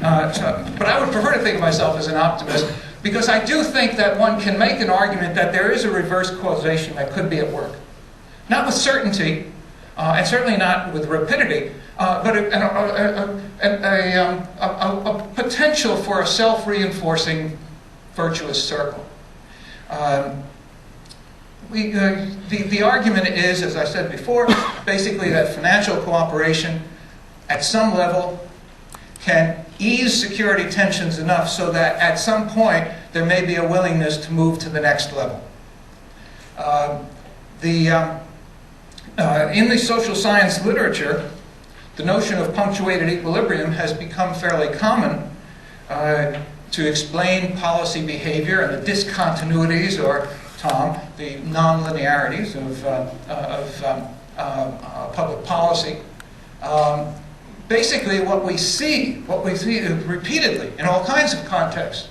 But I would prefer to think of myself as an optimist, because I do think that one can make an argument that there is a reverse causation that could be at work. Not with certainty, and certainly not with rapidity, but a potential for a self-reinforcing virtuous circle. The argument is, as I said before, basically that financial cooperation at some level can ease security tensions enough so that at some point there may be a willingness to move to the next level. In the social science literature, the notion of punctuated equilibrium has become fairly common to explain policy behavior and the discontinuities, or Tom, the non-linearities of public policy. Basically, what we see repeatedly in all kinds of contexts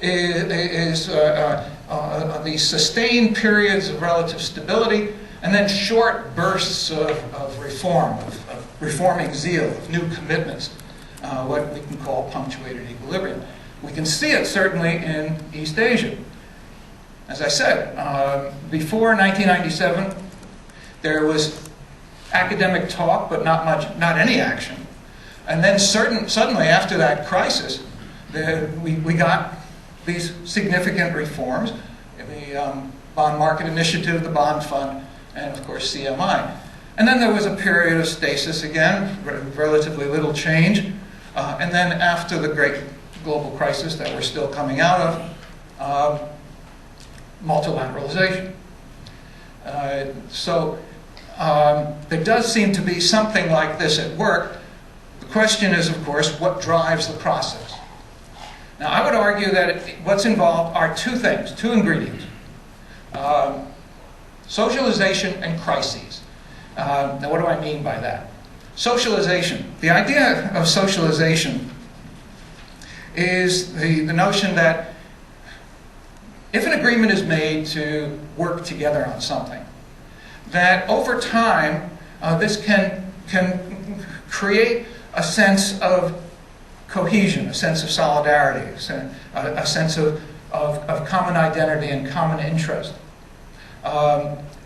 is the sustained periods of relative stability, and then short bursts of reform, of reforming zeal, of new commitments, what we can call punctuated equilibrium. We can see it certainly in East Asia. As I said, before 1997, there was academic talk, but not any action. And then suddenly, after that crisis, we got these significant reforms: the bond market initiative, the bond fund, and of course CMI. And then there was a period of stasis again, relatively little change. And then after the great global crisis that we're still coming out of, multilateralization. So there does seem to be something like this at work. The question is, of course, what drives the process? Now, I would argue that what's involved are two things, two ingredients. Socialization and crises. Now, what do I mean by that? Socialization. The idea of socialization is the notion that if an agreement is made to work together on something, that over time this can create a sense of cohesion, a sense of solidarity, a sense of common identity and common interest.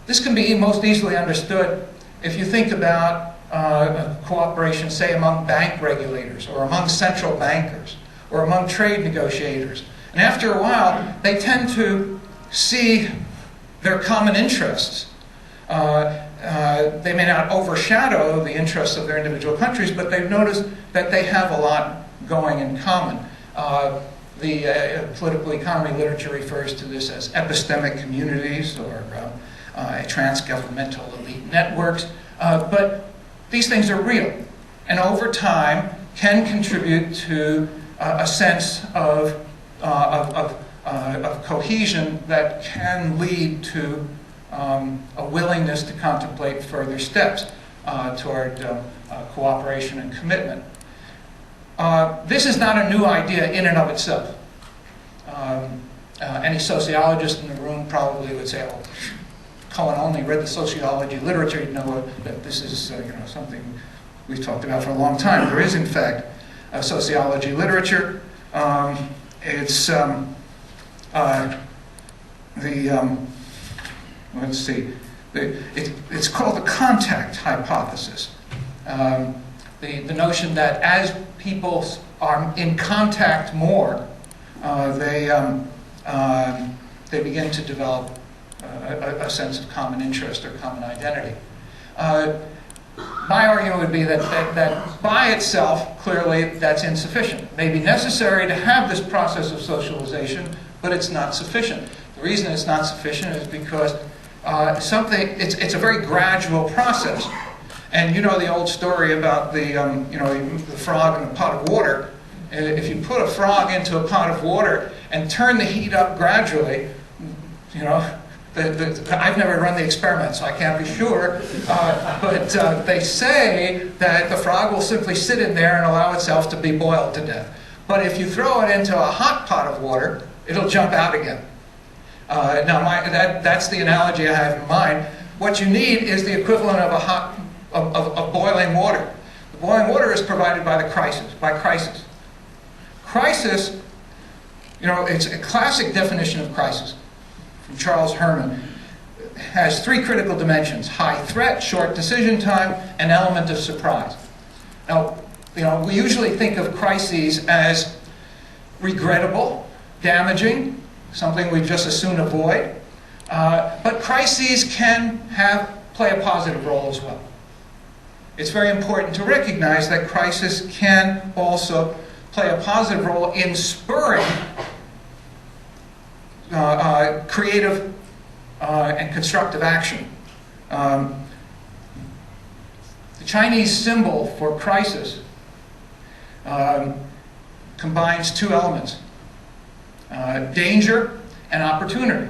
This can be most easily understood if you think about cooperation, say, among bank regulators, or among central bankers, or among trade negotiators. And after a while, they tend to see their common interests. They may not overshadow the interests of their individual countries, but they've noticed that they have a lot going in common. The political economy literature refers to this as epistemic communities, or transgovernmental elite networks. But these things are real, and over time can contribute to a sense of cohesion that can lead to a willingness to contemplate further steps toward cooperation and commitment. This is not a new idea in and of itself. Any sociologist in the room probably would say, "Oh, Cohen only read the sociology literature. You'd know that this is something we've talked about for a long time." There is, in fact, a sociology literature. It's let's see. It's called the contact hypothesis. The notion that as people are in contact more, they begin to develop a sense of common interest or common identity. My argument would be that by itself, clearly, that's insufficient. It may be necessary to have this process of socialization, but it's not sufficient. The reason it's not sufficient is because it's a very gradual process. And you know the old story about the frog in a pot of water. If you put a frog into a pot of water and turn the heat up gradually, I've never run the experiment, so I can't be sure, but they say that the frog will simply sit in there and allow itself to be boiled to death. But if you throw it into a hot pot of water, it'll jump out again. Now, that's the analogy I have in mind. What you need is the equivalent of boiling water. The boiling water is provided by crisis. crisis, you know, it's a classic definition of crisis from Charles Herman. It has three critical dimensions: high threat, short decision time, and element of surprise. Now, you know, we usually think of crises as regrettable, damaging, something we just as soon avoid. But crises can play a positive role as well. It's very important to recognize that crisis can also play a positive role in spurring creative and constructive action. The Chinese symbol for crisis combines two elements: danger and opportunity.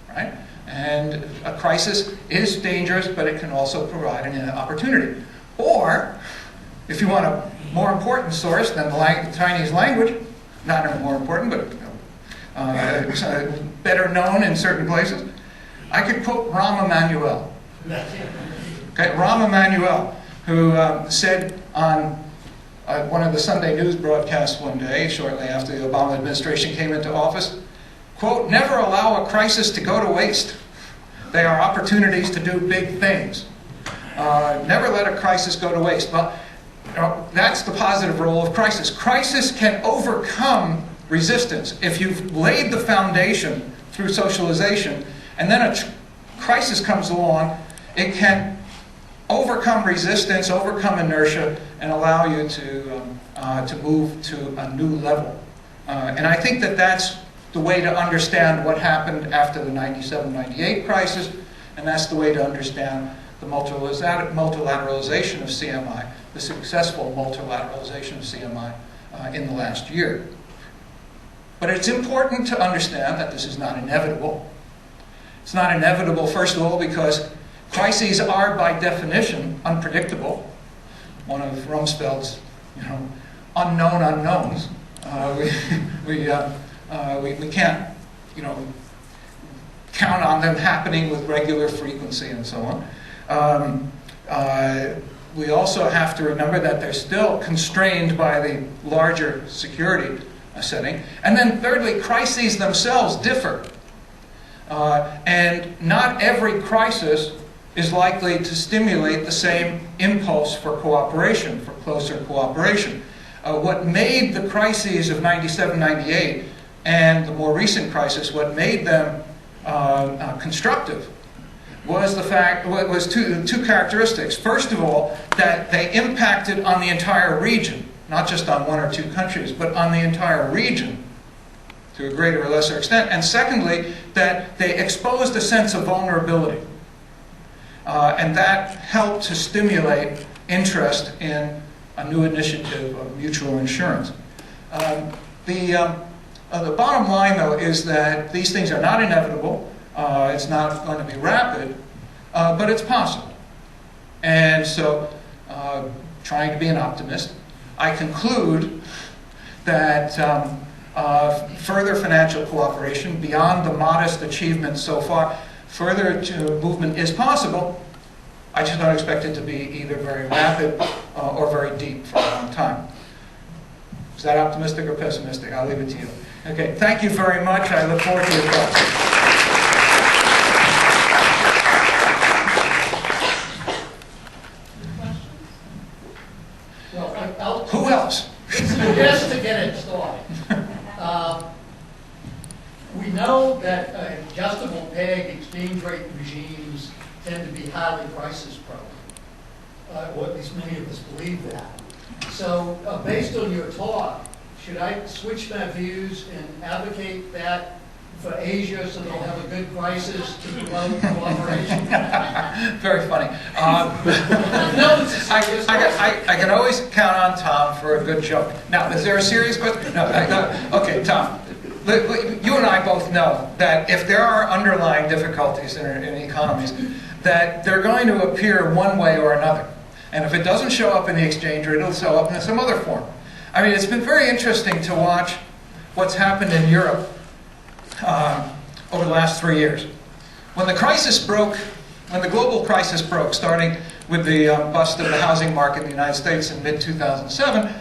Right? And a crisis is dangerous, but it can also provide an opportunity. Or, if you want a more important source than the Chinese language, not more important, but better known in certain places, I could quote Rahm Emanuel. Okay, Rahm Emanuel, who said on one of the Sunday news broadcasts one day, shortly after the Obama administration came into office, quote, "Never allow a crisis to go to waste. They are opportunities to do big things." Never let a crisis go to waste. Well, you know, that's the positive role of crisis. Crisis can overcome resistance. If you've laid the foundation through socialization, and then a crisis comes along, it can overcome resistance, overcome inertia, and allow you to move to a new level. And I think that that's the way to understand what happened after the 97-98 crisis, and that's the way to understand the multilateralization of CMI, the successful multilateralization of CMI in the last year. But it's important to understand that this is not inevitable. It's not inevitable, first of all, because crises are, by definition, unpredictable. One of Rumsfeld's, you know, unknown unknowns. We can't, you know, count on them happening with regular frequency and so on. We also have to remember that they're still constrained by the larger security setting. And then thirdly, crises themselves differ. And not every crisis is likely to stimulate the same impulse for cooperation, for closer cooperation. What made the crises of 97-98 and the more recent crisis, what made them constructive was two characteristics. First of all, that they impacted on the entire region, not just on one or two countries, but on the entire region to a greater or lesser extent. And secondly, that they exposed a sense of vulnerability. And that helped to stimulate interest in a new initiative of mutual insurance. The bottom line, though, is that these things are not inevitable. It's not going to be rapid, but it's possible. And so, trying to be an optimist, I conclude that further financial cooperation, beyond the modest achievements so far, further movement is possible. I just don't expect it to be either very rapid or very deep for a long time. Is that optimistic or pessimistic? I'll leave it to you. Okay, thank you very much. I look forward to your questions. Well, who else? Just to get it started. We know that adjustable peg exchange rate regimes tend to be highly crisis prone. Or at least many of us believe that. So, based on your talk, should I switch my views and advocate that for Asia so they'll have a good crisis to promote cooperation? Very funny. No, it's serious. I can always count on Tom for a good joke. Now, is there a serious question? No. Okay, Tom. You and I both know that if there are underlying difficulties in economies, that they're going to appear one way or another. And if it doesn't show up in the exchange rate, it'll show up in some other form. I mean, it's been very interesting to watch what's happened in Europe over the last 3 years. When the crisis broke, when the global crisis broke, starting with the bust of the housing market in the United States in mid-2007,